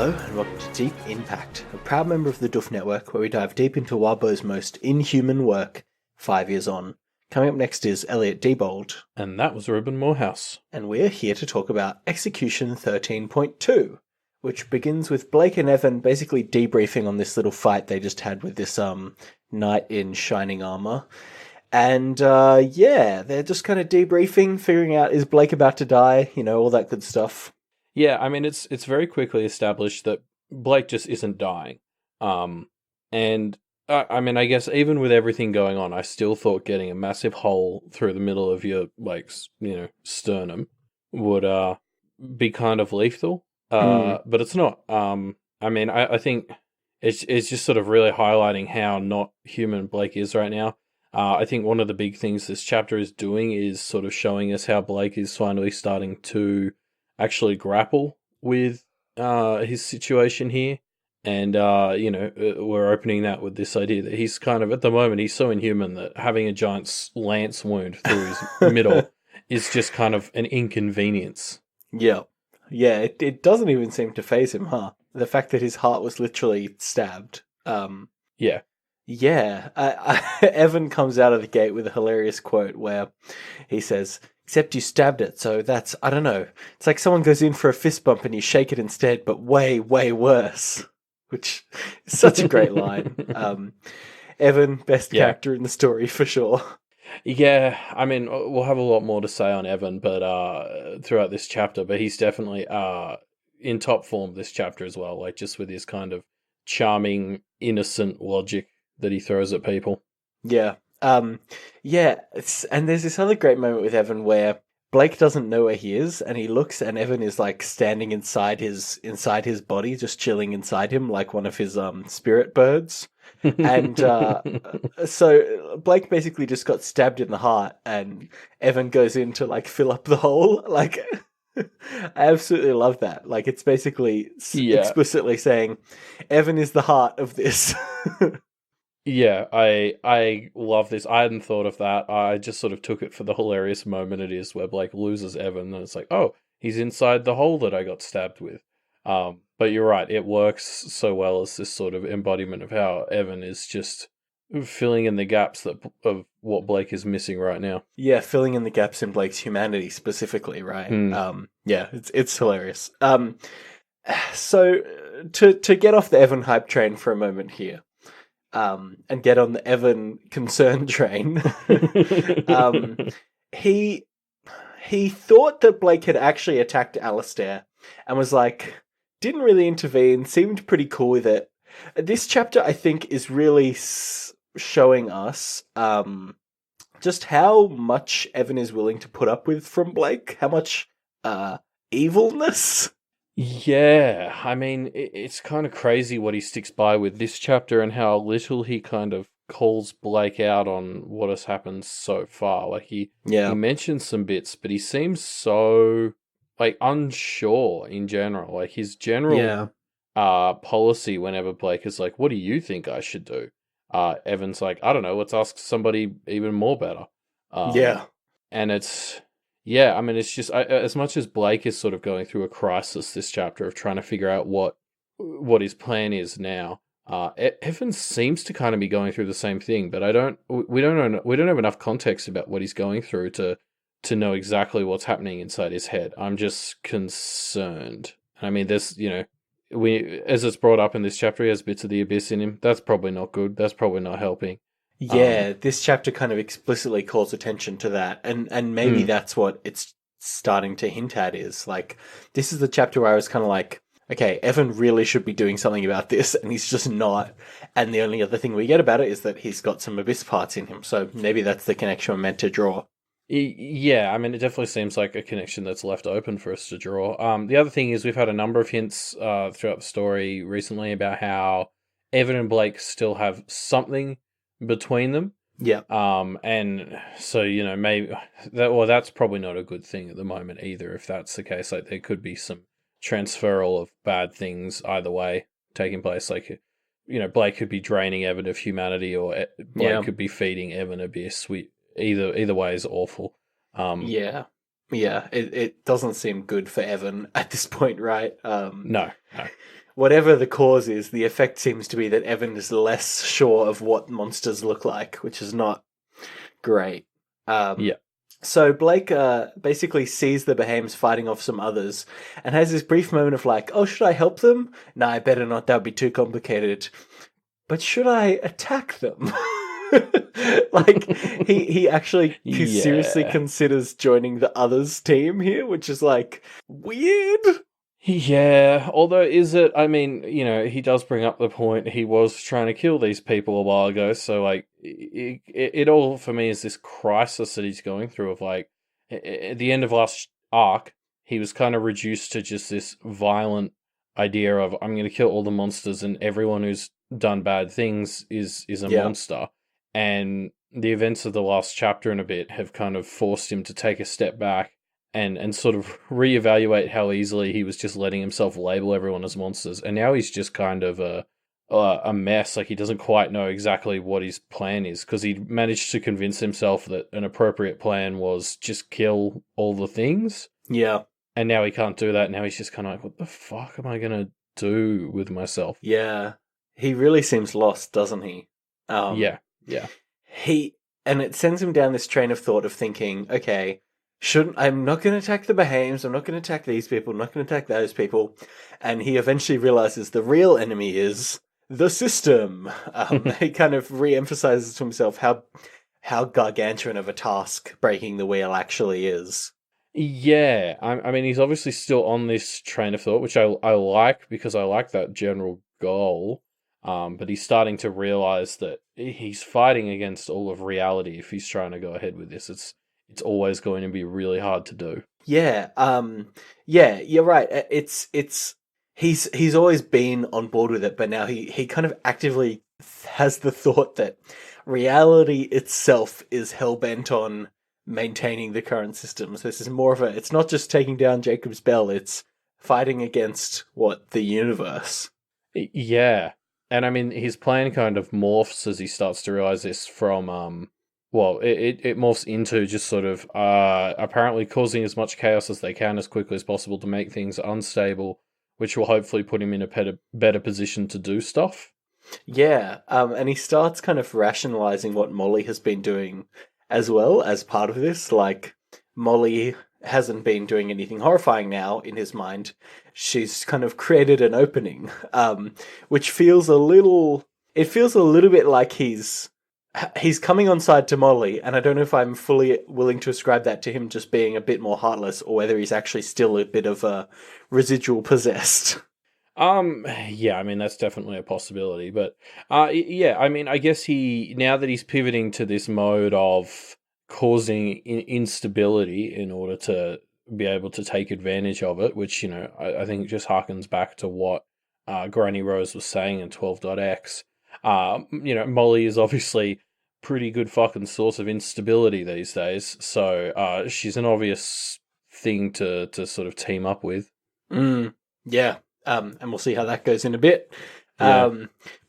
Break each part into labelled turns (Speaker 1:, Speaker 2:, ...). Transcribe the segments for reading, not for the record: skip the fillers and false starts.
Speaker 1: Hello and welcome to Deep In Pact, a proud member of the Duff Network where we dive deep into Warbo's most inhuman work 5 years on. Coming up next is Elliot Diebold.
Speaker 2: And that was Ruben Morehouse.
Speaker 1: And we're here to talk about Execution 13.2, which begins with Blake and Evan basically debriefing on this little fight they just had with this knight in shining armor. And they're just kind of debriefing, figuring out, is Blake about to die? You know, all that good stuff.
Speaker 2: Yeah, I mean, it's very quickly established that Blake just isn't dying. And I mean, I guess even with everything going on, I still thought getting a massive hole through the middle of your, sternum would be kind of lethal. But it's not. I mean, I think it's just sort of really highlighting how not human Blake is right now. I think one of the big things this chapter is doing is sort of showing us how Blake is finally starting to actually grapple with his situation here. And, we're opening that with this idea that he's kind of, at the moment, he's so inhuman that having a giant lance wound through his middle is just kind of an inconvenience.
Speaker 1: Yeah. Yeah, it doesn't even seem to faze him, huh? The fact that his heart was literally stabbed.
Speaker 2: Yeah.
Speaker 1: Yeah. Evan comes out of the gate with a hilarious quote where he says, "Except you stabbed it, so that's, I don't know. It's like someone goes in for a fist bump and you shake it instead, but way, way worse." Which is such a great line. Evan, best character in the story for sure.
Speaker 2: Yeah, I mean, we'll have a lot more to say on Evan, but throughout this chapter, but he's definitely in top form this chapter as well, like just with his kind of charming, innocent logic that he throws at people.
Speaker 1: Yeah. And there's this other great moment with Evan where Blake doesn't know where he is, and he looks, and Evan is like standing inside his body, just chilling inside him, like one of his spirit birds. And so Blake basically just got stabbed in the heart, and Evan goes in to like fill up the hole. Like, I absolutely love that. Like, it's basically explicitly saying Evan is the heart of this.
Speaker 2: Yeah, I love this. I hadn't thought of that. I just sort of took it for the hilarious moment it is where Blake loses Evan, and it's like, oh, he's inside the hole that I got stabbed with. But you're right, it works so well as this sort of embodiment of how Evan is just filling in the gaps of what Blake is missing right now.
Speaker 1: Yeah, filling in the gaps in Blake's humanity specifically, right? It's hilarious. So to get off the Evan hype train for a moment here. And get on the Evan concern train. He thought that Blake had actually attacked Alistair and was like, didn't really intervene, seemed pretty cool with it. This chapter, I think, is really showing us just how much Evan is willing to put up with from Blake, how much evilness.
Speaker 2: Yeah, I mean, it's kind of crazy what he sticks by with this chapter and how little he kind of calls Blake out on what has happened so far. Like, he mentions some bits, but he seems so, like, unsure in general. Like, his general policy whenever Blake is like, what do you think I should do? Evan's like, I don't know, let's ask somebody even more better. And it's... Yeah, I mean, it's just, as much as Blake is sort of going through a crisis this chapter of trying to figure out what his plan is now, Evan seems to kind of be going through the same thing, but we don't have enough context about what he's going through to know exactly what's happening inside his head. I'm just concerned. I mean, there's, as it's brought up in this chapter, he has bits of the abyss in him. That's probably not good. That's probably not helping.
Speaker 1: Yeah, this chapter kind of explicitly calls attention to that, and maybe that's what it's starting to hint at is, like, this is the chapter where I was kind of like, okay, Evan really should be doing something about this, and he's just not, and the only other thing we get about it is that he's got some abyss parts in him, so maybe that's the connection we're meant to draw.
Speaker 2: Yeah, I mean, it definitely seems like a connection that's left open for us to draw. The other thing is we've had a number of hints throughout the story recently about how Evan and Blake still have something between them.
Speaker 1: Yeah.
Speaker 2: And so, maybe that's probably not a good thing at the moment either, if that's the case. Like, there could be some transferal of bad things either way taking place. Like, Blake could be draining Evan of humanity, or Blake could be feeding Evan abyss. Either way is awful.
Speaker 1: Yeah, it doesn't seem good for Evan at this point, right?
Speaker 2: No.
Speaker 1: whatever the cause is, the effect seems to be that Evan is less sure of what monsters look like, which is not great.
Speaker 2: Yeah.
Speaker 1: So Blake basically sees the Behaims fighting off some others and has this brief moment of like, oh, should I help them? Nah, I better not. That would be too complicated. But should I attack them? Like he actually he seriously
Speaker 2: Yeah.
Speaker 1: considers joining the others team here, which is like weird.
Speaker 2: Yeah, although is it, I mean, you know, he does bring up the point he was trying to kill these people a while ago, so like it all for me is this crisis that he's going through of like at the end of last arc, he was kind of reduced to just this violent idea of I'm going to kill all the monsters and everyone who's done bad things is a monster. And the events of the last chapter and a bit have kind of forced him to take a step back and sort of reevaluate how easily he was just letting himself label everyone as monsters. And now he's just kind of a mess. Like he doesn't quite know exactly what his plan is because he managed to convince himself that an appropriate plan was just kill all the things.
Speaker 1: Yeah.
Speaker 2: And now he can't do that. Now he's just kind of like, what the fuck am I going to do with myself?
Speaker 1: Yeah. He really seems lost, doesn't he?
Speaker 2: Yeah.
Speaker 1: And it sends him down this train of thought of thinking, okay, I'm not going to attack the Behaims, I'm not going to attack these people, I'm not going to attack those people. And he eventually realizes the real enemy is the system. He kind of re-emphasizes to himself how gargantuan of a task breaking the wheel actually is.
Speaker 2: Yeah, I mean, he's obviously still on this train of thought, which I like because I like that general goal. But he's starting to realize that he's fighting against all of reality if he's trying to go ahead with this. It's always going to be really hard to do.
Speaker 1: Yeah, yeah, you're right. He's always been on board with it, but now he kind of actively has the thought that reality itself is hell-bent on maintaining the current systems. This is more of it's not just taking down Jacob's Bell, it's fighting against the universe.
Speaker 2: Yeah. And I mean, his plan kind of morphs as he starts to realize this from, it morphs into just sort of apparently causing as much chaos as they can as quickly as possible to make things unstable, which will hopefully put him in a better position to do stuff.
Speaker 1: Yeah, and he starts kind of rationalizing what Molly has been doing as well as part of this. Like, Molly hasn't been doing anything horrifying now in his mind. She's kind of created an opening, which feels a little bit like he's coming on side to Molly, and I don't know if I'm fully willing to ascribe that to him just being a bit more heartless, or whether he's actually still a bit of a residual possessed.
Speaker 2: Yeah, I mean, that's definitely a possibility, but, yeah, I mean, I guess now that he's pivoting to this mode of causing instability in order to be able to take advantage of it, which, you know, I think just harkens back to what, Granny Rose was saying in 12.x. You know, Molly is obviously pretty good fucking source of instability these days, so, she's an obvious thing to sort of team up with.
Speaker 1: Yeah. And we'll see how that goes in a bit.
Speaker 2: Yeah.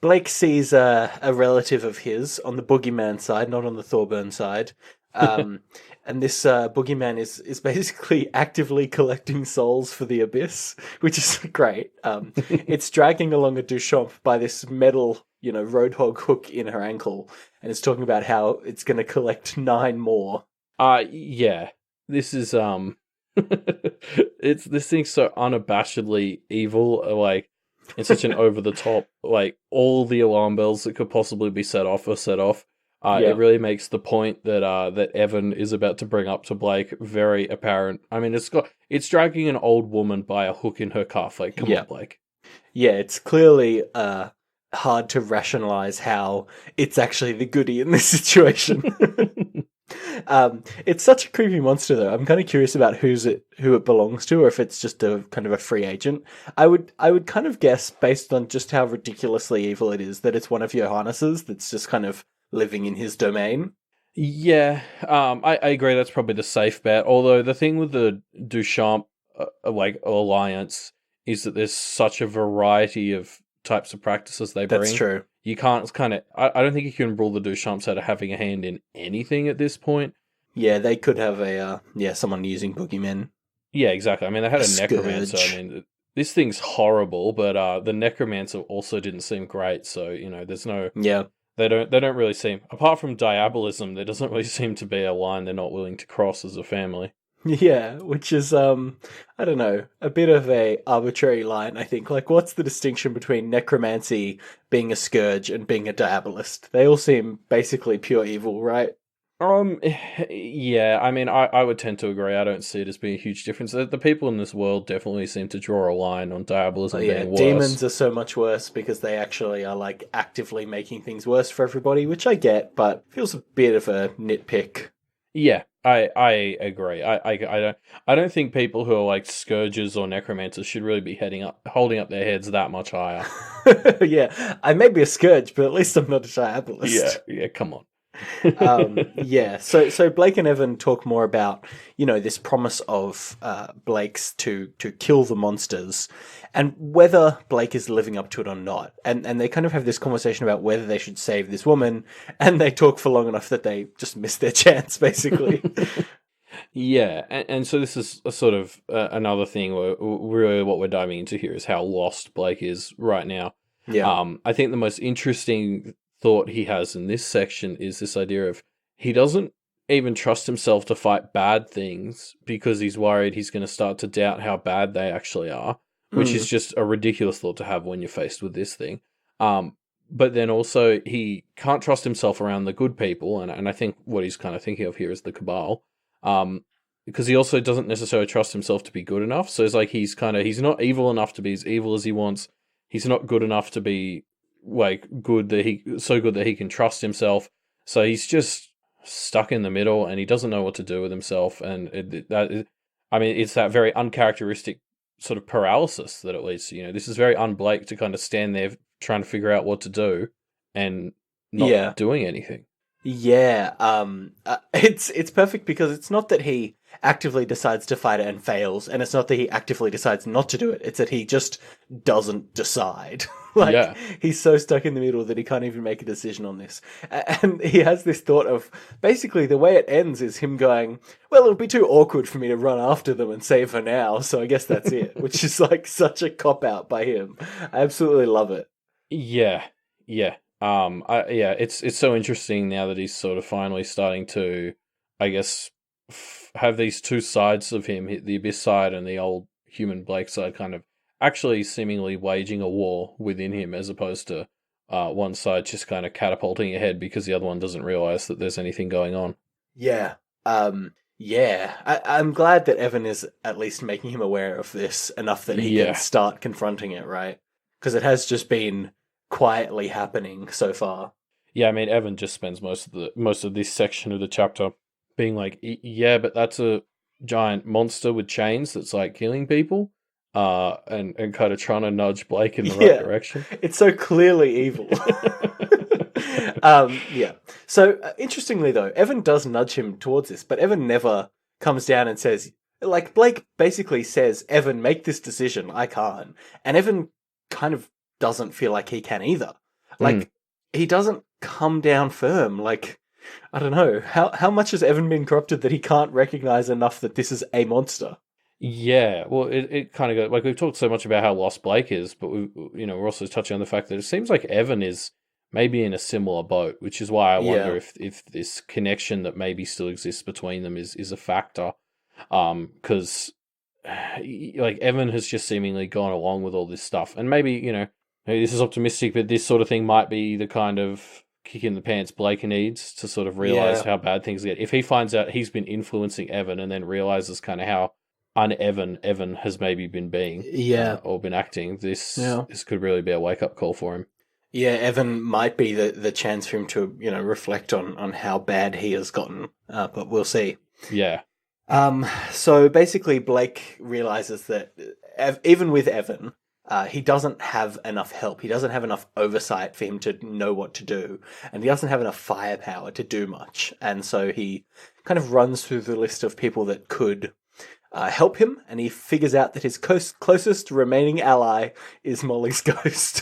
Speaker 1: Blake sees a relative of his on the boogeyman side, not on the Thorburn side. And this boogeyman is basically actively collecting souls for the Abyss, which is great. It's dragging along a Duchamp by this metal, roadhog hook in her ankle, and it's talking about how it's going to collect 9 more.
Speaker 2: Yeah. This is this thing's so unabashedly evil, like it's such an over the top, like all the alarm bells that could possibly be set off are set off. It really makes the point that Evan is about to bring up to Blake very apparent. I mean, it's dragging an old woman by a hook in her cuff. Like, come on, Blake.
Speaker 1: Yeah, it's clearly hard to rationalize how it's actually the goodie in this situation. It's such a creepy monster, though. I'm kind of curious about who it belongs to, or if it's just a kind of a free agent. I would kind of guess, based on just how ridiculously evil it is, that it's one of Johannes's that's just kind of living in his domain.
Speaker 2: Yeah, I agree. That's probably the safe bet. Although the thing with the Duchamp alliance is that there's such a variety of types of practices they bring.
Speaker 1: That's true.
Speaker 2: You can't I don't think you can rule the Duchamps out of having a hand in anything at this point.
Speaker 1: Yeah, they could have someone using boogeymen.
Speaker 2: Yeah, exactly. I mean, they had a necromancer. I mean, this thing's horrible, but the necromancer also didn't seem great. So there's no
Speaker 1: Yeah.
Speaker 2: they don't really seem, apart from diabolism, there doesn't really seem to be a line they're not willing to cross as a family.
Speaker 1: Yeah, which is I don't know, a bit of a arbitrary line, I think. Like, what's the distinction between necromancy being a scourge and being a diabolist? They all seem basically pure evil, right?
Speaker 2: Yeah, I mean, I would tend to agree. I don't see it as being a huge difference. The people in this world definitely seem to draw a line on
Speaker 1: Oh
Speaker 2: diabolism
Speaker 1: yeah,
Speaker 2: being worse.
Speaker 1: demons are so much worse because they actually are like actively making things worse for everybody, which I get, but feels a bit of a nitpick.
Speaker 2: Yeah, I agree. I don't think people who are like scourges or necromancers should really be holding up their heads that much higher.
Speaker 1: Yeah, I may be a scourge, but at least I'm not a
Speaker 2: Yeah,
Speaker 1: diabolist.
Speaker 2: yeah, come on.
Speaker 1: Yeah. So Blake and Evan talk more about this promise of Blake's to kill the monsters, and whether Blake is living up to it or not. And they kind of have this conversation about whether they should save this woman, and they talk for long enough that they just miss their chance, basically.
Speaker 2: Yeah, and so this is a sort of another thing where really what we're diving into here is how lost Blake is right now.
Speaker 1: Yeah.
Speaker 2: I think the most interesting thought he has in this section is this idea of he doesn't even trust himself to fight bad things because he's worried he's going to start to doubt how bad they actually are, which is
Speaker 1: Mm.
Speaker 2: just a ridiculous thought to have when you're faced with this thing. But then also he can't trust himself around the good people, and I think what he's kind of thinking of here is the Cabal. Because he also doesn't necessarily trust himself to be good enough. So it's like he's not evil enough to be as evil as he wants. He's not good enough to be like good that he can trust himself. So he's just stuck in the middle, and he doesn't know what to do with himself. And I mean, it's that very uncharacteristic sort of paralysis that it leads to. This is very un-Blake to kind of stand there trying to figure out what to do and not
Speaker 1: Yeah.
Speaker 2: doing anything.
Speaker 1: Yeah, it's perfect because it's not that he actively decides to fight it and fails, and it's not that he actively decides not to do it. It's that he just doesn't decide. Like,
Speaker 2: Yeah.
Speaker 1: he's so stuck in the middle that he can't even make a decision on this. And he has this thought of basically the way it ends is him going, "Well, it'll be too awkward for me to run after them and save her now, so I guess that's it," which is like such a cop out by him. I absolutely love it.
Speaker 2: Yeah, yeah. It's so interesting now that he's sort of finally starting to, I guess, have these two sides of him, the Abyss side and the old human Blake side, kind of actually seemingly waging a war within him, as opposed to one side just kind of catapulting ahead because the other one doesn't realize that there's anything going on.
Speaker 1: Yeah. Yeah. I'm glad that Evan is at least making him aware of this enough that he can
Speaker 2: Yeah,
Speaker 1: start confronting it, right? Because it has just been quietly happening so far.
Speaker 2: yeah. I mean, Evan just spends most of this section of the chapter being like, yeah, but that's a giant monster with chains that's like killing people, and kind of trying to nudge Blake in the right
Speaker 1: Yeah.
Speaker 2: direction.
Speaker 1: It's so clearly evil. Yeah. So, interestingly, though, Evan does nudge him towards this, but Evan never comes down and says, like, Blake basically says, "Evan, make this decision. I can't." And Evan kind of doesn't feel like he can either.
Speaker 2: Mm.
Speaker 1: Like, he doesn't come down firm. Like, I don't know. How much has Evan been corrupted that he can't recognize enough that this is a monster?
Speaker 2: Yeah, well, it kind of goes like we've talked so much about how lost Blake is, but we're also touching on the fact that it seems like Evan is maybe in a similar boat, which is why I wonder
Speaker 1: Yeah.
Speaker 2: if this connection that maybe still exists between them is a factor. Because like Evan has just seemingly gone along with all this stuff, and maybe this is optimistic, but this sort of thing might be the kind of kick in the pants Blake needs to sort of realize
Speaker 1: Yeah.
Speaker 2: how bad things get. If he finds out he's been influencing Evan, and then realizes kind of how Evan has maybe been being
Speaker 1: Yeah.
Speaker 2: or been acting,
Speaker 1: Yeah.
Speaker 2: this could really be a wake up call for him.
Speaker 1: Yeah, Evan might be the chance for him to, reflect on how bad he has gotten, but we'll see.
Speaker 2: Yeah,
Speaker 1: So basically, Blake realizes that even with Evan, he doesn't have enough help. He doesn't have enough oversight for him to know what to do, and he doesn't have enough firepower to do much. And so he kind of runs through the list of people that could help him, and he figures out that his closest remaining ally is Molly's ghost.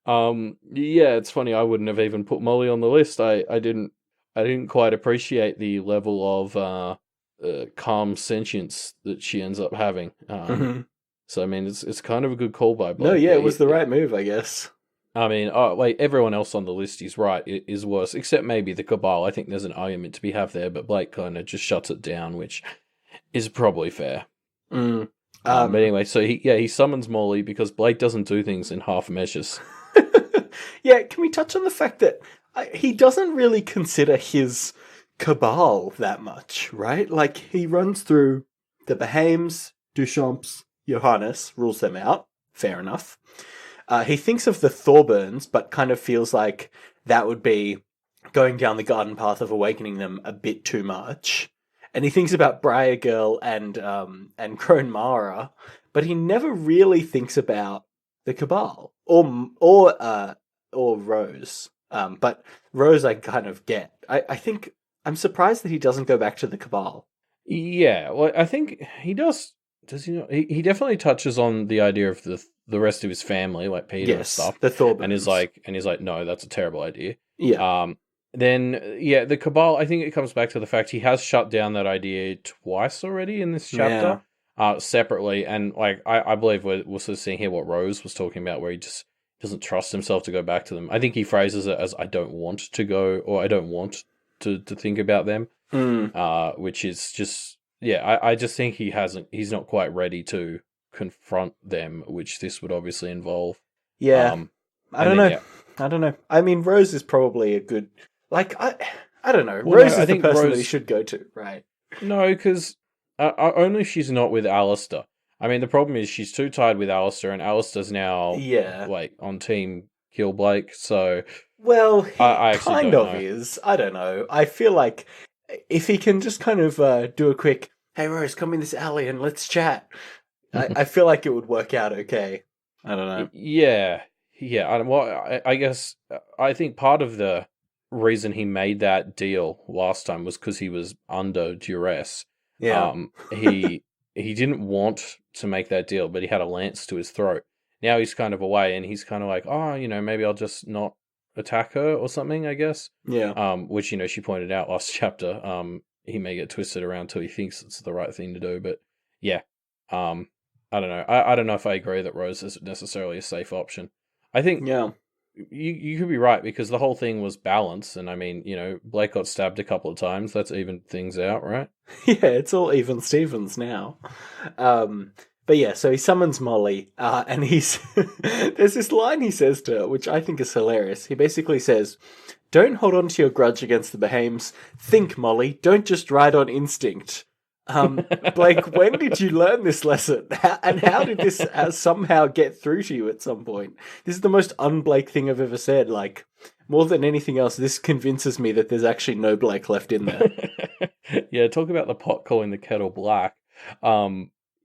Speaker 2: yeah, it's funny. I wouldn't have even put Molly on the list. I didn't quite appreciate the level of calm sentience that she ends up having.
Speaker 1: Mm-hmm.
Speaker 2: So I mean, it's kind of a good call by
Speaker 1: No,
Speaker 2: Blake.
Speaker 1: yeah,
Speaker 2: But
Speaker 1: it was the right move, I guess.
Speaker 2: I mean, everyone else on the list is right. It is worse, except maybe the Cabal. I think there's an argument to be had there, but Blake kind of just shuts it down, which is probably fair.
Speaker 1: Mm.
Speaker 2: But anyway, so he summons Molly because Blake doesn't do things in half measures.
Speaker 1: Yeah, can we touch on the fact that he doesn't really consider his cabal that much, right? Like, he runs through the Behames, Duchamps, Johannes, rules them out. Fair enough. He thinks of the Thorburns, but kind of feels like that would be going down the garden path of awakening them a bit too much. And he thinks about Briar Girl and Crone Mara, but he never really thinks about the Cabal or Rose. But Rose, I kind of get. I think I'm surprised that he doesn't go back to the Cabal.
Speaker 2: Yeah, well, I think he does. Does he not? He definitely touches on the idea of the rest of his family, like Peter and stuff,
Speaker 1: the Thorburns,
Speaker 2: and he's like, no, that's a terrible idea.
Speaker 1: Yeah.
Speaker 2: Then the Cabal. I think it comes back to the fact he has shut down that idea twice already in this chapter, separately, and like I believe we're sort of seeing here what Rose was talking about, where he just doesn't trust himself to go back to them. I think he phrases it as "I don't want to go," or "I don't want to think about them," which is just. Yeah, I just think he's not quite ready to confront them, which this would obviously involve.
Speaker 1: Yeah. I don't know. I mean, Rose is probably a good, like, I don't know. Well, Rose is the person that he should go to, right?
Speaker 2: No, because only if she's not with Alistair. I mean, the problem is she's too tied with Alistair, and Alistair's now, like, on Team Kill Blake, so...
Speaker 1: Well, he kind of is. I don't know. I feel like if he can just kind of do a quick, hey Rose, come in this alley and let's chat, I feel like it would work out okay. I don't know.
Speaker 2: Yeah. Well, I guess I think part of the reason he made that deal last time was because he was under duress.
Speaker 1: Yeah.
Speaker 2: He didn't want to make that deal, but he had a lance to his throat. Now he's kind of away, and he's kind of like, oh, maybe I'll just not attack her or something, I guess.
Speaker 1: Yeah.
Speaker 2: Which, she pointed out last chapter. He may get twisted around till he thinks it's the right thing to do, but yeah. I don't know. I don't know if I agree that Rose is necessarily a safe option. I think you could be right, because the whole thing was balance, and I mean, Blake got stabbed a couple of times. Let's even things out, right?
Speaker 1: Yeah, it's all even Stevens now. But yeah, so he summons Molly, and there's this line he says to her, which I think is hilarious. He basically says, "Don't hold on to your grudge against the Behames. Think, Molly. Don't just ride on instinct." Blake, when did you learn this lesson? And how did this somehow get through to you at some point? This is the most un-Blake thing I've ever said. Like, more than anything else, this convinces me that there's actually no Blake left in there.
Speaker 2: Yeah, talk about the pot calling the kettle black.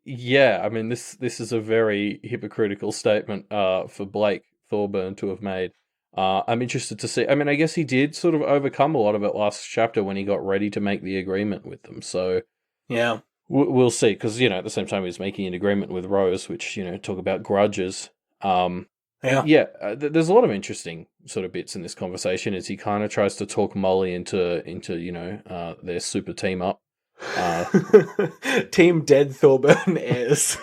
Speaker 2: Yeah, I mean, this is a very hypocritical statement for Blake Thorburn to have made. I'm interested to see. I mean, I guess he did sort of overcome a lot of it last chapter when he got ready to make the agreement with them. So,
Speaker 1: yeah,
Speaker 2: we'll see. Because at the same time he was making an agreement with Rose, which talk about grudges. There's a lot of interesting sort of bits in this conversation as he kind of tries to talk Molly into their super team up.
Speaker 1: Team Dead Thorburn heirs.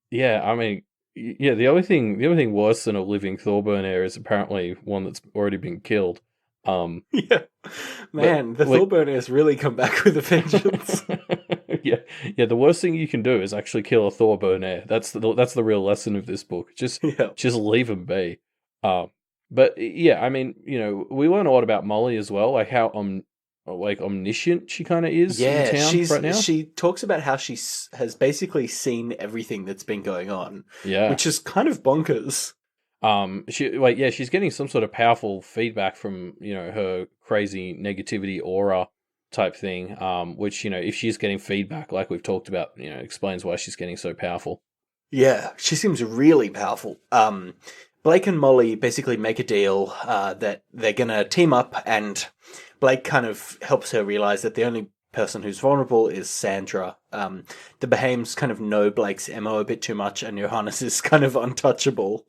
Speaker 2: Yeah, I mean, the only thing worse than a living Thorburn heir is apparently one that's already been killed.
Speaker 1: Yeah, man, the Thorburn heirs really come back with a vengeance.
Speaker 2: Yeah. The worst thing you can do is actually kill a Thorburn heir. That's the real lesson of this book. Just leave them be. But yeah, I mean, we learn a lot about Molly as well, like how omniscient she kind of is in town right now.
Speaker 1: She talks about how she has basically seen everything that's been going on.
Speaker 2: Yeah,
Speaker 1: which is kind of bonkers.
Speaker 2: She's getting some sort of powerful feedback from her crazy negativity aura type thing. Which if she's getting feedback, like we've talked about, explains why she's getting so powerful.
Speaker 1: Yeah, she seems really powerful. Blake and Molly basically make a deal that they're gonna team up, and Blake kind of helps her realize that the only person who's vulnerable is Sandra. The Behames kind of know Blake's MO a bit too much, and Johannes is kind of untouchable.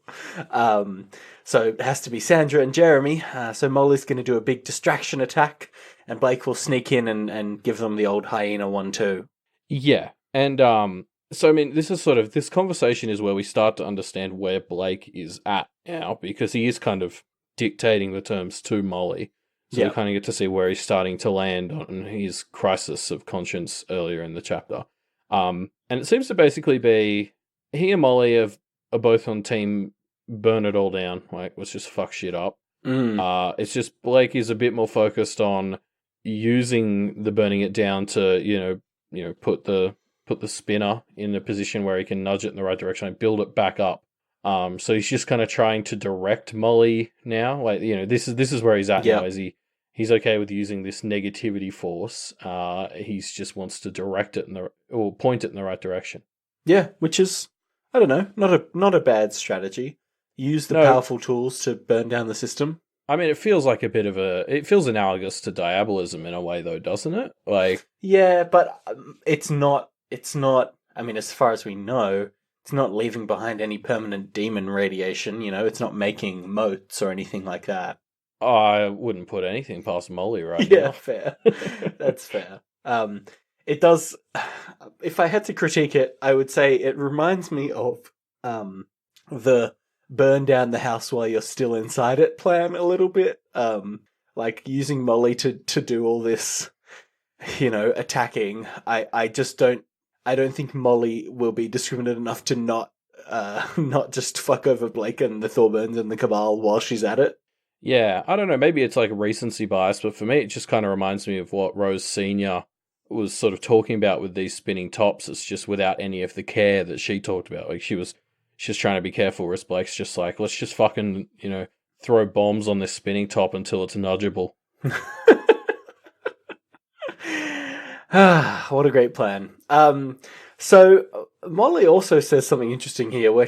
Speaker 1: So it has to be Sandra and Jeremy. So Molly's going to do a big distraction attack, and Blake will sneak in and give them the old hyena one too.
Speaker 2: Yeah, and so I mean, this conversation is where we start to understand where Blake is at now, because he is kind of dictating the terms to Molly. So we kind of get to see where he's starting to land on his crisis of conscience earlier in the chapter. And it seems to basically be he and Molly are both on team burn it all down, like let's just fuck shit up. It's just Blake is a bit more focused on using the burning it down to, put the spinner in a position where he can nudge it in the right direction and build it back up. So he's just kind of trying to direct Molly now. Like, this is where he's at now. Is he's okay with using this negativity force. He's just wants to direct it or point it in the right direction.
Speaker 1: Yeah, which is, I don't know, not a bad strategy. Use the powerful tools to burn down the system.
Speaker 2: I mean, it feels like it feels analogous to diabolism in a way, though, doesn't it? Like,
Speaker 1: yeah, but it's not. I mean, as far as we know, it's not leaving behind any permanent demon radiation. It's not making motes or anything like that.
Speaker 2: I wouldn't put anything past Molly right
Speaker 1: now.
Speaker 2: Yeah,
Speaker 1: fair. That's fair. It does. If I had to critique it, I would say it reminds me of the burn down the house while you're still inside it plan a little bit. Like using Molly to do all this, attacking. I don't think Molly will be discriminate enough to not just fuck over Blake and the Thorburns and the Cabal while she's at it.
Speaker 2: Yeah, I don't know. Maybe it's like a recency bias, but for me, it just kind of reminds me of what Rose Senior was sort of talking about with these spinning tops. It's just without any of the care that she talked about. Like she's trying to be careful, whereas Blake's just like, let's just fucking, throw bombs on this spinning top until it's nudgeable.
Speaker 1: What a great plan. So Molly also says something interesting here where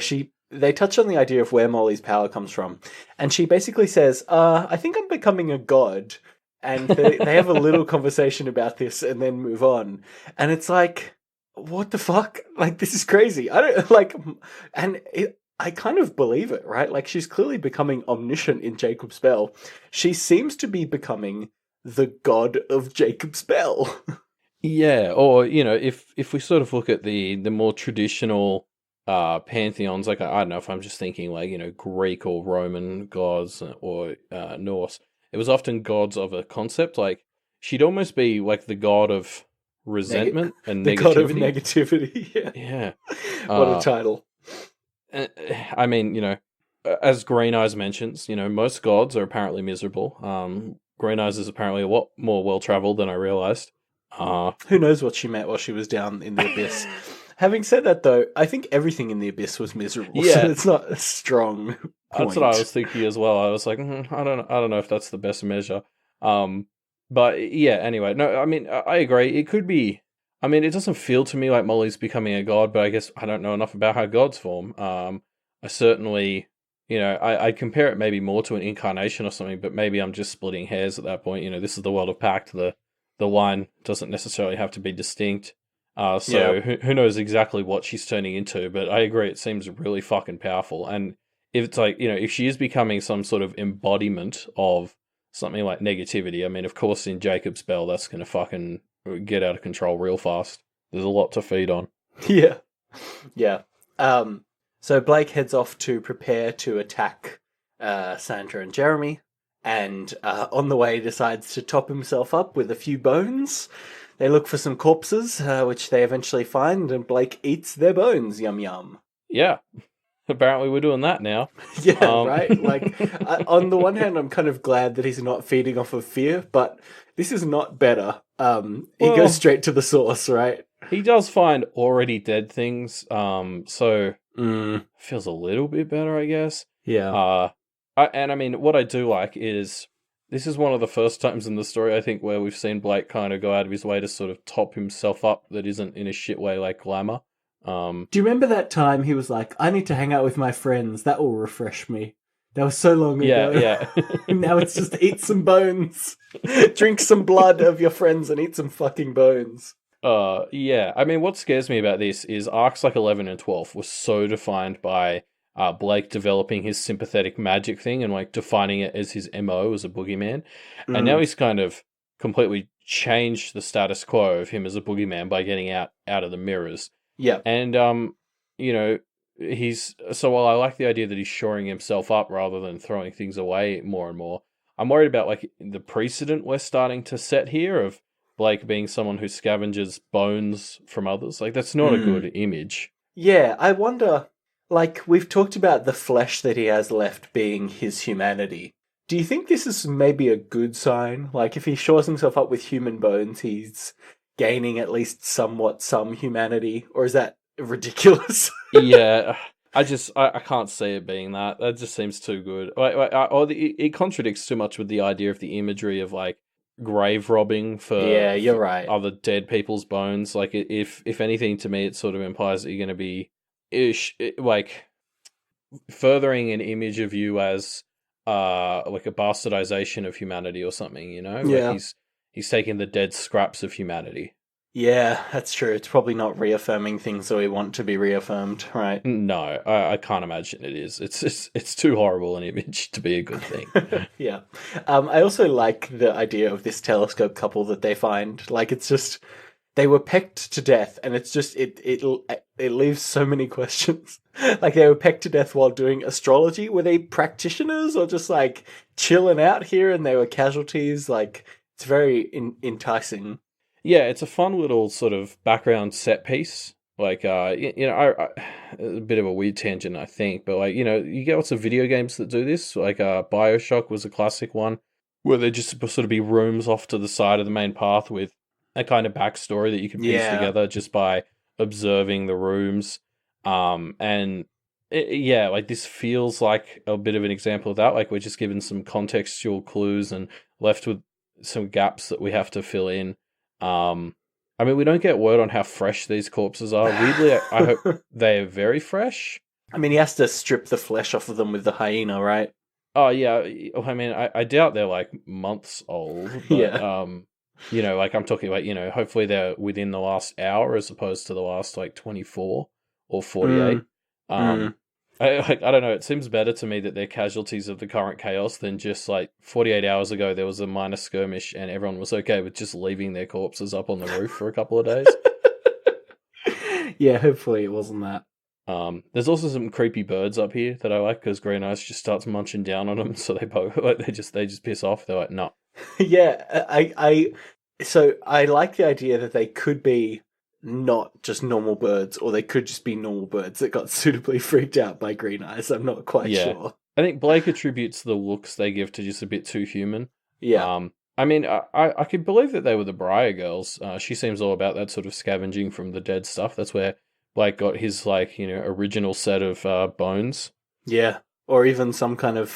Speaker 1: they touch on the idea of where Molly's power comes from. And she basically says, I think I'm becoming a god. And they have a little conversation about this and then move on. And it's like, what the fuck? Like, this is crazy. I don't like, and I kind of believe it, right? Like, she's clearly becoming omniscient in Jacob's Bell. She seems to be becoming the god of Jacob's Bell.
Speaker 2: Yeah, or, if we sort of look at the more traditional pantheons, like, I don't know if I'm just thinking like, Greek or Roman gods or Norse, it was often gods of a concept. Like, she'd almost be like the god of resentment and
Speaker 1: the
Speaker 2: negativity.
Speaker 1: God of negativity,
Speaker 2: yeah.
Speaker 1: What a title.
Speaker 2: I mean, as Green Eyes mentions, most gods are apparently miserable. Green Eyes is apparently a lot more well-traveled than I realized.
Speaker 1: Who knows what she meant while she was down in the abyss. Having said that, though, I think everything in the abyss was miserable. Yeah, so it's not a strong point.
Speaker 2: That's what I was thinking as well. I was like, I don't know if that's the best measure. But yeah, anyway, no, I mean, I agree. It could be. I mean, it doesn't feel to me like Molly's becoming a god, but I guess I don't know enough about how gods form. I certainly, I compare it maybe more to an incarnation or something, but maybe I'm just splitting hairs at that point. This is the world of Pact. The line doesn't necessarily have to be distinct. Who knows exactly what she's turning into, but I agree, it seems really fucking powerful. And if it's like, if she is becoming some sort of embodiment of something like negativity, I mean, of course, in Jacob's Bell, that's going to fucking get out of control real fast. There's a lot to feed on.
Speaker 1: Yeah. Yeah. So Blake heads off to prepare to attack Sandra and Jeremy, and on the way decides to top himself up with a few bones. They look for some corpses, which they eventually find, and Blake eats their bones. Yum yum.
Speaker 2: Yeah. Apparently we're doing that now.
Speaker 1: Yeah, right? Like, on the one hand, I'm kind of glad that he's not feeding off of fear, but this is not better. He goes straight to the source, right?
Speaker 2: He does find already dead things, so feels a little bit better, I guess.
Speaker 1: Yeah.
Speaker 2: I mean, what I do like is, this is one of the first times in the story, I think, where we've seen Blake kind of go out of his way to sort of top himself up that isn't in a shit way like glamour.
Speaker 1: Do you remember that time he was like, I need to hang out with my friends, that will refresh me? That was so long ago.
Speaker 2: Yeah.
Speaker 1: Now it's just eat some bones. Drink some blood of your friends and eat some fucking bones.
Speaker 2: Yeah. I mean, what scares me about this is arcs like 11 and 12 were so defined by Blake developing his sympathetic magic thing and like defining it as his MO as a boogeyman. And now he's kind of completely change the status quo of him as a boogeyman by getting out of the mirrors.
Speaker 1: Yeah.
Speaker 2: And you know, while I like the idea that he's shoring himself up rather than throwing things away more and more, I'm worried about like the precedent we're starting to set here of Blake being someone who scavenges bones from others. Like that's not a good image.
Speaker 1: Yeah, I wonder, like, we've talked about the flesh that he has left being his humanity. Do you think this is maybe a good sign? Like, if he shores himself up with human bones, he's gaining at least somewhat some humanity? Or is that ridiculous?
Speaker 2: Yeah, I can't see it being that. That just seems too good. It contradicts too much with the idea of the imagery of like grave robbing
Speaker 1: Yeah, you're
Speaker 2: for
Speaker 1: right.
Speaker 2: other dead people's bones. Like if anything, to me, it sort of implies that you're going to be like furthering an image of you as like a bastardization of humanity or something. You know, like
Speaker 1: Yeah.
Speaker 2: he's taking the dead scraps of humanity.
Speaker 1: Yeah, that's true. It's probably not reaffirming things that we want to be reaffirmed, right?
Speaker 2: No, I can't imagine it is. It's too horrible an image to be a good thing.
Speaker 1: Yeah. I also like the idea of this telescope couple that they find. Like, it's just they were pecked to death, and it's just it leaves so many questions. Like, they were pecked to death while doing astrology. Were they practitioners or just like chilling out here, and they were casualties? Like, it's very enticing.
Speaker 2: Yeah, it's a fun little sort of background set piece. Like, a bit of a weird tangent, I think, but like, you get lots of video games that do this. Like, BioShock was a classic one, where they just sort of be rooms off to the side of the main path with a kind of backstory that you can piece together just by observing the rooms. Like this feels like a bit of an example of that. Like, we're just given some contextual clues and left with some gaps that we have to fill in. I mean, we don't get word on how fresh these corpses are. Weirdly, I hope they are very fresh.
Speaker 1: I mean, he has to strip the flesh off of them with the hyena, right?
Speaker 2: Oh, yeah. I mean, I doubt they're like months old, but,
Speaker 1: Yeah.
Speaker 2: Like I'm talking about, hopefully they're within the last hour as opposed to the last like 24 or 48. I don't know. It seems better to me that they're casualties of the current chaos than just like 48 hours ago there was a minor skirmish and everyone was okay with just leaving their corpses up on the roof for a couple of days.
Speaker 1: Yeah, hopefully it wasn't that.
Speaker 2: There's also some creepy birds up here that I like because Green Eyes just starts munching down on them, so they just piss off. They're like, no.
Speaker 1: Yeah, so I like the idea that they could be not just normal birds, or they could just be normal birds that got suitably freaked out by Green Eyes. I'm not quite sure.
Speaker 2: I think Blake attributes the looks they give to just a bit too human.
Speaker 1: Yeah.
Speaker 2: I mean, I could believe that they were the Briar girls. She seems all about that sort of scavenging from the dead stuff. That's where Blake got his, like, original set of bones.
Speaker 1: Yeah. Or even some kind of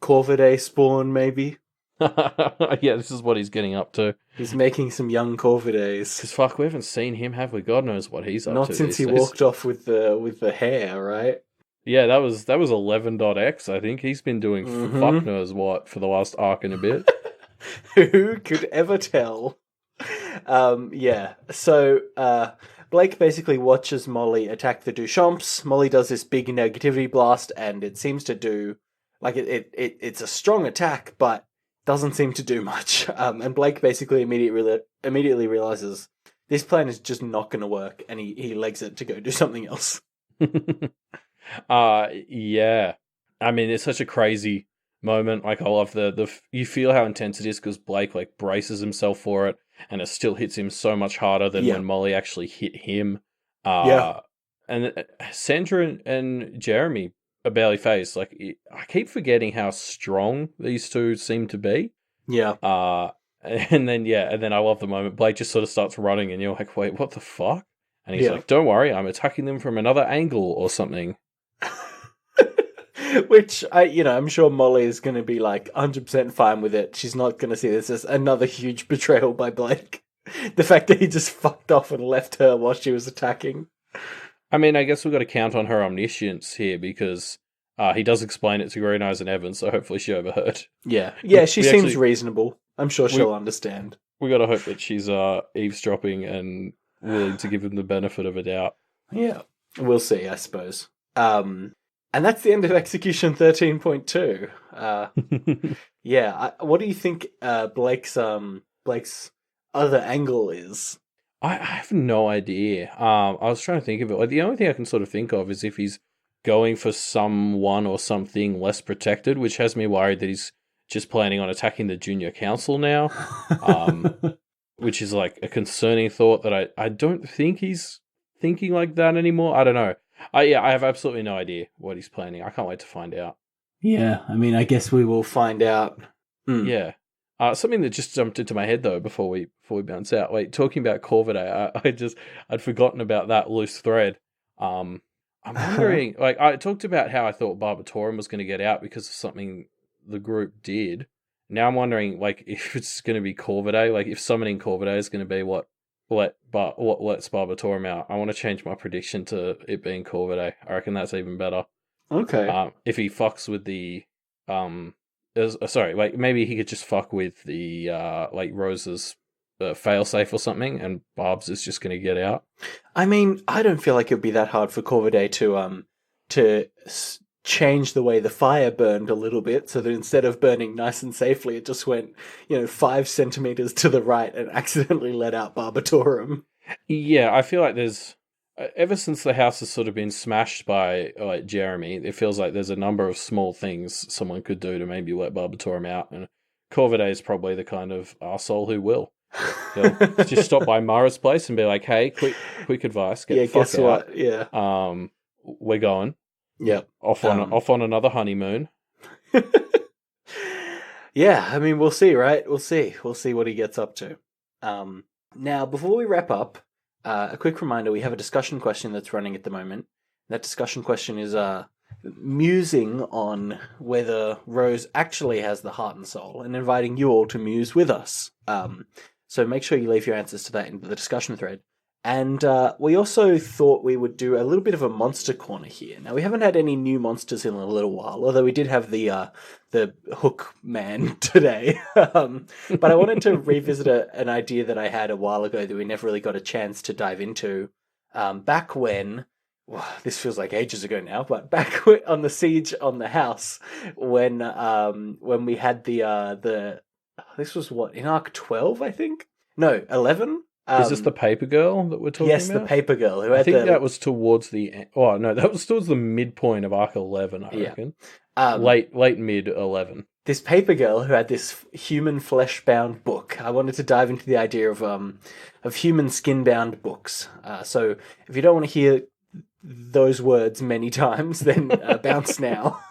Speaker 1: Corvidae spawn, maybe.
Speaker 2: Yeah, this is what he's getting up to.
Speaker 1: He's making some young Corvidaes.
Speaker 2: Because fuck, we haven't seen him, have we? God knows what he's up to.
Speaker 1: Not since he walked off with the hair, right?
Speaker 2: Yeah, that was 11.x. I think he's been doing fuck knows what for the last arc and a bit.
Speaker 1: Who could ever tell? Yeah. So Blake basically watches Molly attack the Duchamps. Molly does this big negativity blast, and it seems to do like it's a strong attack, but doesn't seem to do much. And Blake basically immediately realizes this plan is just not going to work, and he legs it to go do something else.
Speaker 2: Yeah. I mean, it's such a crazy moment. Like, I love you feel how intense it is because Blake like braces himself for it, and it still hits him so much harder than when Molly actually hit him. And Sandra and Jeremy are barely phased. Like, I keep forgetting how strong these two seem to be.
Speaker 1: Yeah.
Speaker 2: And then I love the moment Blake just sort of starts running, and you're like, wait, what the fuck? And he's like, don't worry, I'm attacking them from another angle or something.
Speaker 1: Which I'm sure Molly is going to be like 100% fine with it. She's not going to see this as another huge betrayal by Blake. The fact that he just fucked off and left her while she was attacking.
Speaker 2: I mean, I guess we've got to count on her omniscience here because he does explain it to Green Eyes and Evan, so hopefully she overheard.
Speaker 1: Yeah, she seems reasonable. I'm sure she'll understand.
Speaker 2: We got to hope that she's eavesdropping and willing to give him the benefit of a doubt.
Speaker 1: Yeah, we'll see, I suppose. And that's the end of Execution 13.2. Yeah, what do you think Blake's Blake's other angle is.
Speaker 2: I have no idea. I was trying to think of it. Like, the only thing I can sort of think of is if he's going for someone or something less protected, which has me worried that he's just planning on attacking the junior council now. Which is like a concerning thought that I don't think he's thinking like that anymore. I don't know. I have absolutely no idea what he's planning. I can't wait to find out.
Speaker 1: Yeah, I mean, I guess we will find out.
Speaker 2: Yeah. Something that just jumped into my head though before we bounce out. Wait, talking about Corvidae, I'd forgotten about that loose thread. I'm wondering, like, I talked about how I thought Barbatorum was going to get out because of something the group did. Now I'm wondering, like, if it's going to be Corvidae, like if summoning Corvidae is going to be what lets Barbatorum out. I want to change my prediction to it being Corvidae. I reckon that's even better.
Speaker 1: Okay.
Speaker 2: If he fucks with the sorry, like maybe he could just fuck with the like Rose's failsafe or something, and Barb's is just going to get out.
Speaker 1: I mean, I don't feel like it'd be that hard for Corvidae to change the way the fire burned a little bit, so that instead of burning nice and safely, it just went 5 centimeters to the right and accidentally let out Barbatorum.
Speaker 2: Yeah, I feel like there's ever since the house has sort of been smashed by like Jeremy, it feels like there's a number of small things someone could do to maybe let Barbatorum out, and Corvidae is probably the kind of arsehole who will. He'll just stop by Mara's place and be like, "Hey, quick advice, get the fuck
Speaker 1: guess
Speaker 2: out.
Speaker 1: What? Yeah.
Speaker 2: We're going.
Speaker 1: Yep.
Speaker 2: Off on another honeymoon."
Speaker 1: Yeah, I mean, we'll see, right? We'll see what he gets up to. Now, before we wrap up, a quick reminder: we have a discussion question that's running at the moment. That discussion question is musing on whether Rose actually has the heart and soul, and inviting you all to muse with us. So make sure you leave your answers to that in the discussion thread. And we also thought we would do a little bit of a monster corner here. Now, we haven't had any new monsters in a little while, although we did have the hook man today. But I wanted to revisit an idea that I had a while ago that we never really got a chance to dive into. Back when, well, this feels like ages ago now, but back on the siege on the house, when we had the this was what, in Arc 12, I think? No, 11?
Speaker 2: Is this the paper girl that we're talking about?
Speaker 1: Yes, the paper girl.
Speaker 2: I think that was towards the end. Oh, no, that was towards the midpoint of Arc 11, I reckon. Late mid 11.
Speaker 1: This paper girl who had this human flesh-bound book. I wanted to dive into the idea of human skin-bound books. So if you don't want to hear those words many times, then bounce now.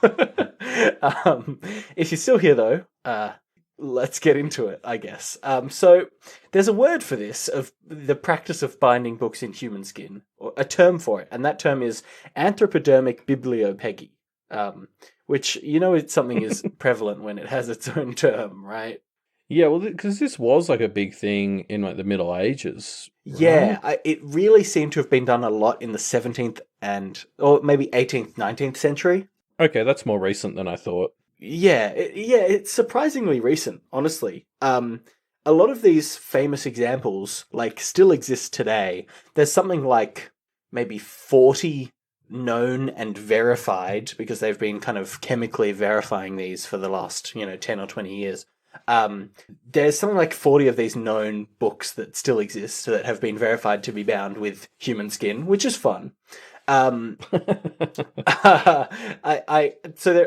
Speaker 1: If you're still here, though, let's get into it, I guess. So there's a word for this, of the practice of binding books in human skin, or a term for it, and that term is anthropodermic bibliopegy, which, it's something is prevalent when it has its own term, right?
Speaker 2: Yeah, well, because this was like a big thing in like the Middle Ages. Right?
Speaker 1: Yeah, it really seemed to have been done a lot in the 17th or maybe 18th, 19th century.
Speaker 2: Okay, that's more recent than I thought.
Speaker 1: Yeah, it's surprisingly recent, honestly. A lot of these famous examples, like, still exist today. There's something like maybe 40 known and verified, because they've been kind of chemically verifying these for the last, 10 or 20 years. There's something like 40 of these known books that still exist that have been verified to be bound with human skin, which is fun. So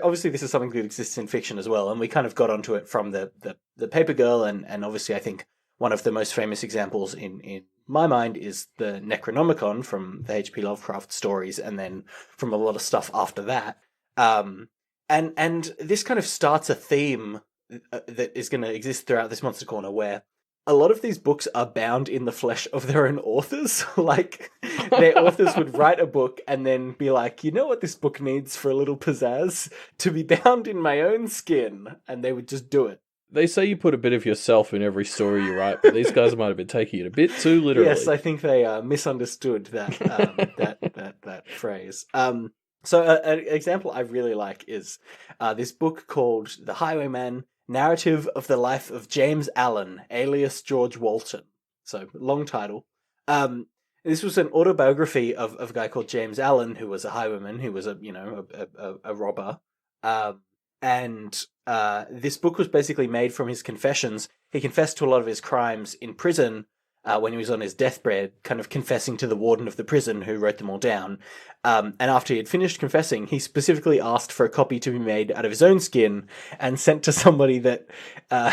Speaker 1: obviously this is something that exists in fiction as well, and we kind of got onto it from the paper girl, and obviously I think one of the most famous examples in my mind is the Necronomicon from the H.P. Lovecraft stories, and then from a lot of stuff after that. And this kind of starts a theme that is going to exist throughout this Monster Corner, where a lot of these books are bound in the flesh of their own authors. Like, their authors would write a book and then be like, you know what this book needs for a little pizzazz? To be bound in my own skin. And they would just do it.
Speaker 2: They say you put a bit of yourself in every story you write, but these guys might have been taking it a bit too literally.
Speaker 1: Yes, I think they misunderstood that that phrase. So an example I really like is this book called The Highwayman, Narrative of the Life of James Allen, alias George Walton. So, long title. This was an autobiography of a guy called James Allen, who was a highwayman, who was a robber. And this book was basically made from his confessions. he confessed to a lot of his crimes in prison when he was on his deathbed, kind of confessing to the warden of the prison who wrote them all down. And after he had finished confessing, he specifically asked for a copy to be made out of his own skin and sent to somebody that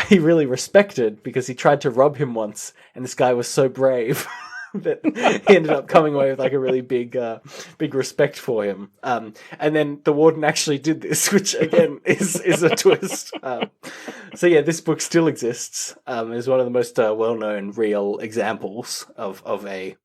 Speaker 1: he really respected, because he tried to rob him once, and this guy was so brave that he ended up coming away with like a really big respect for him. And then the warden actually did this, which again is a twist. So yeah, this book still exists. Is one of the most well-known real examples of a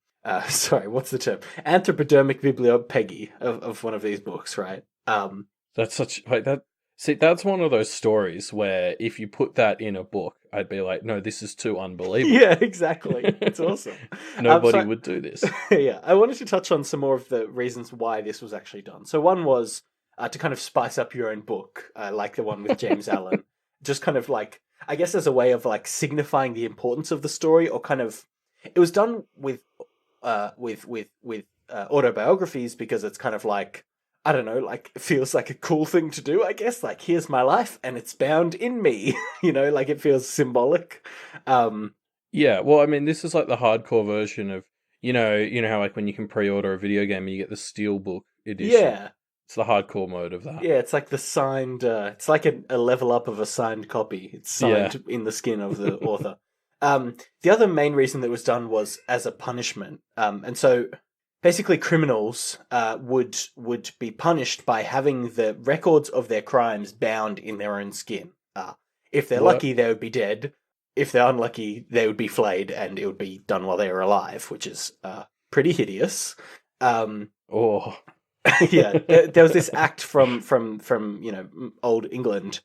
Speaker 1: sorry, what's the term? Anthropodermic bibliopegi of one of these books, right?
Speaker 2: That's such like that. See, that's one of those stories where if you put that in a book, I'd be like, no, this is too unbelievable.
Speaker 1: Yeah, exactly. It's awesome.
Speaker 2: Nobody would do this.
Speaker 1: Yeah, I wanted to touch on some more of the reasons why this was actually done. So one was to kind of spice up your own book, like the one with James Allen. Just kind of like, I guess as a way of like signifying the importance of the story, or kind of, it was done with autobiographies because it's kind of like, I don't know, like, it feels like a cool thing to do, I guess. Like, here's my life, and it's bound in me. Like, it feels symbolic.
Speaker 2: Yeah, well, I mean, this is like the hardcore version of, you know how like when you can pre-order a video game and you get the Steelbook edition.
Speaker 1: Yeah.
Speaker 2: It's the hardcore mode of that.
Speaker 1: Yeah, it's like the signed, it's like a level up of a signed copy. It's signed in the skin of the author. The other main reason that it was done was as a punishment. And so basically criminals would be punished by having the records of their crimes bound in their own skin. If they're lucky, they would be dead. If they're unlucky, they would be flayed, and it would be done while they were alive, which is pretty hideous. Yeah, there was this act from old England,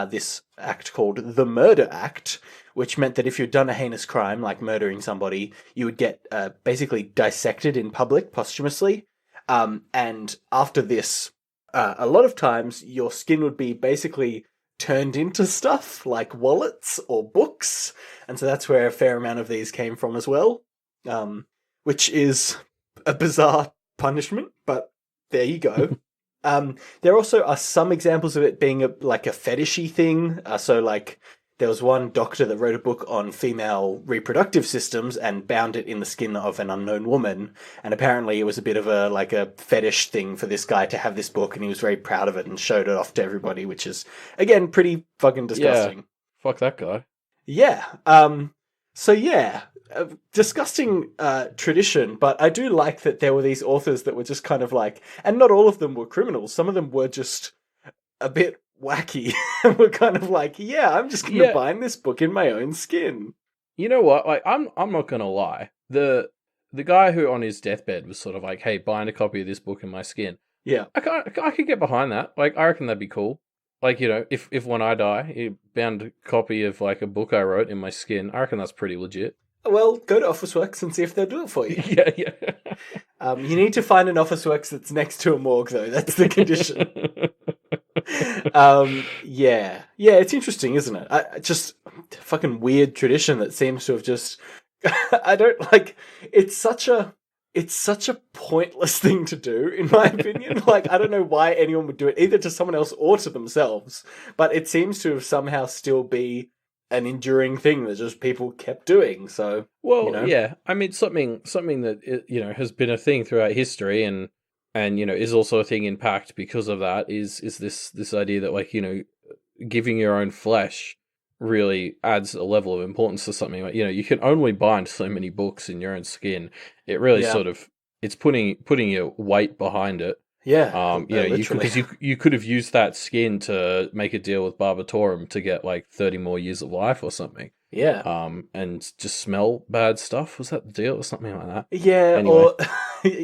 Speaker 1: this act called the Murder Act, which meant that if you'd done a heinous crime like murdering somebody, you would get basically dissected in public posthumously. And after this, a lot of times your skin would be basically turned into stuff like wallets or books, and so that's where a fair amount of these came from as well, which is a bizarre punishment, but there you go. There also are some examples of it being like a fetishy thing. So like there was one doctor that wrote a book on female reproductive systems and bound it in the skin of an unknown woman. And apparently it was a bit of a fetish thing for this guy to have this book, and he was very proud of it and showed it off to everybody, which is, again, pretty fucking disgusting.
Speaker 2: Yeah, fuck that guy.
Speaker 1: Yeah. So yeah, disgusting tradition, but I do like that there were these authors that were just kind of like, and not all of them were criminals. Some of them were just a bit wacky and were kind of like, yeah, I'm just going to bind this book in my own skin.
Speaker 2: You know what? Like, I'm not going to lie. The guy who on his deathbed was sort of like, hey, bind a copy of this book in my skin.
Speaker 1: Yeah.
Speaker 2: I could get behind that. Like, I reckon that'd be cool. Like, if when I die, he bound a copy of like a book I wrote in my skin, I reckon that's pretty legit.
Speaker 1: Well, go to Officeworks and see if they'll do it for you.
Speaker 2: Yeah.
Speaker 1: You need to find an Officeworks that's next to a morgue, though. That's the condition. Yeah, it's interesting, isn't it? Just fucking weird tradition that seems to have just. I don't like. It's such a pointless thing to do, in my opinion. Like, I don't know why anyone would do it, either to someone else or to themselves. But it seems to have somehow still be an enduring thing that just people kept doing. So,
Speaker 2: well, yeah. I mean, something that has been a thing throughout history, and is also a thing in Pact because of that. Is this idea that, like, giving your own flesh really adds a level of importance to something. Like, you can only bind so many books in your own skin. It really sort of, it's putting your weight behind it.
Speaker 1: Yeah.
Speaker 2: You could have used that skin to make a deal with Barbatorum to get like 30 more years of life or something.
Speaker 1: Yeah.
Speaker 2: And just smell bad stuff. Was that the deal or something like that?
Speaker 1: Yeah. Anyway.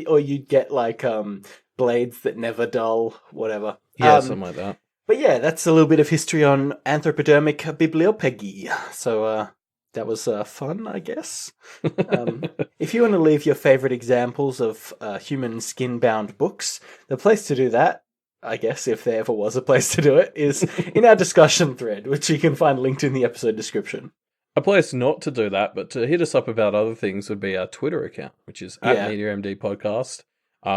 Speaker 1: Or you'd get like blades that never dull, whatever.
Speaker 2: Yeah, something like that.
Speaker 1: But yeah, that's a little bit of history on Anthropodermic bibliopegi. So that was fun, I guess. If you want to leave your favourite examples of human skin-bound books, the place to do that, I guess, if there ever was a place to do it, is in our discussion thread, which you can find linked in the episode description.
Speaker 2: A place not to do that, but to hit us up about other things would be our Twitter account, which is @MediaMD Podcast.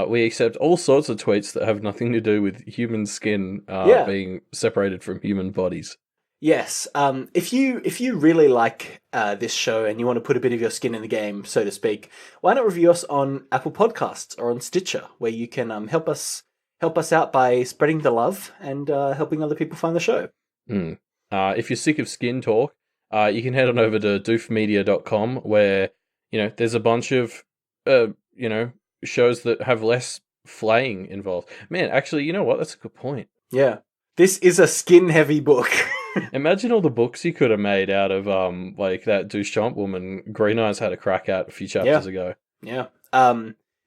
Speaker 2: We accept all sorts of tweets that have nothing to do with human skin being separated from human bodies.
Speaker 1: Yes. If you really like this show and you want to put a bit of your skin in the game, so to speak, why not review us on Apple Podcasts or on Stitcher, where you can help us out by spreading the love and helping other people find the show.
Speaker 2: If you're sick of skin talk, you can head on over to doofmedia.com, where there's a bunch of shows that have less flaying involved. Man, actually, you know what? That's a good point.
Speaker 1: Yeah, this is a skin-heavy book.
Speaker 2: Imagine all the books you could have made out of like that Duchamp woman Green Eyes had a crack at a few chapters ago.
Speaker 1: Yeah.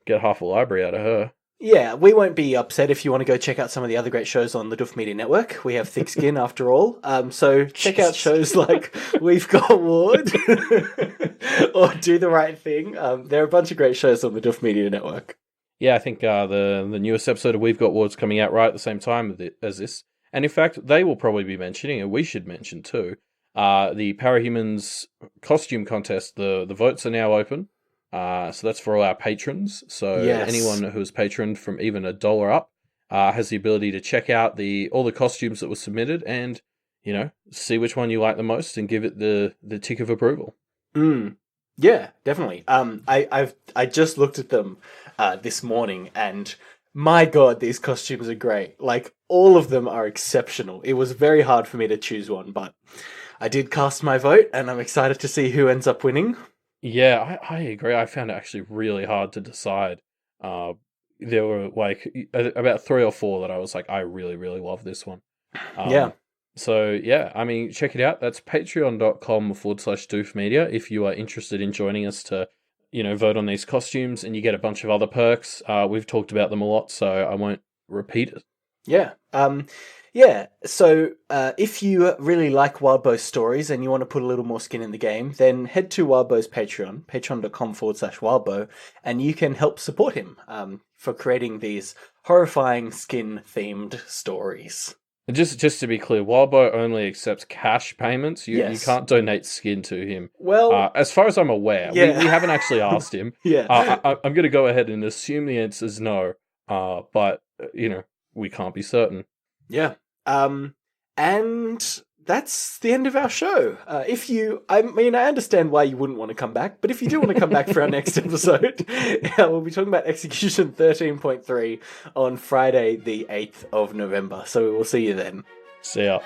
Speaker 2: Get half a library out of her.
Speaker 1: Yeah, we won't be upset if you want to go check out some of the other great shows on the Doof Media Network. We have thick skin after all. So check out shows like We've Got Ward or Do the Right Thing. There are a bunch of great shows on the Doof Media Network.
Speaker 2: Yeah, I think the newest episode of We've Got Ward's coming out right at the same time as this. And in fact, they will probably be mentioning, and we should mention too, the Parahumans costume contest. The votes are now open. So that's for all our patrons. So anyone who's patroned from even $1 up has the ability to check out all the costumes that were submitted and, see which one you like the most and give it the tick of approval.
Speaker 1: Yeah, definitely. I just looked at them this morning, and my God, these costumes are great. Like, all of them are exceptional. It was very hard for me to choose one, but I did cast my vote, and I'm excited to see who ends up winning.
Speaker 2: Yeah, I agree. I found it actually really hard to decide. There were like about 3 or 4 that I was like, I really, really love this one. So yeah, I mean, check it out. That's patreon.com/doofmedia if you are interested in joining us to, vote on these costumes, and you get a bunch of other perks. We've talked about them a lot, so I won't repeat it.
Speaker 1: Yeah. So if you really like Wildbow's stories and you want to put a little more skin in the game, then head to Wildbow's Patreon, patreon.com/Wildbow, and you can help support him for creating these horrifying skin-themed stories.
Speaker 2: Just to be clear, Wildbow only accepts cash payments. You can't donate skin to him.
Speaker 1: Well,
Speaker 2: as far as I'm aware, we haven't actually asked him. I'm going to go ahead and assume the answer is no. But we can't be certain.
Speaker 1: Yeah. And that's the end of our show. I understand why you wouldn't want to come back, but if you do want to come back for our next episode, we'll be talking about Execution 13.3 on Friday, the 8th of November. So we will see you then.
Speaker 2: See ya.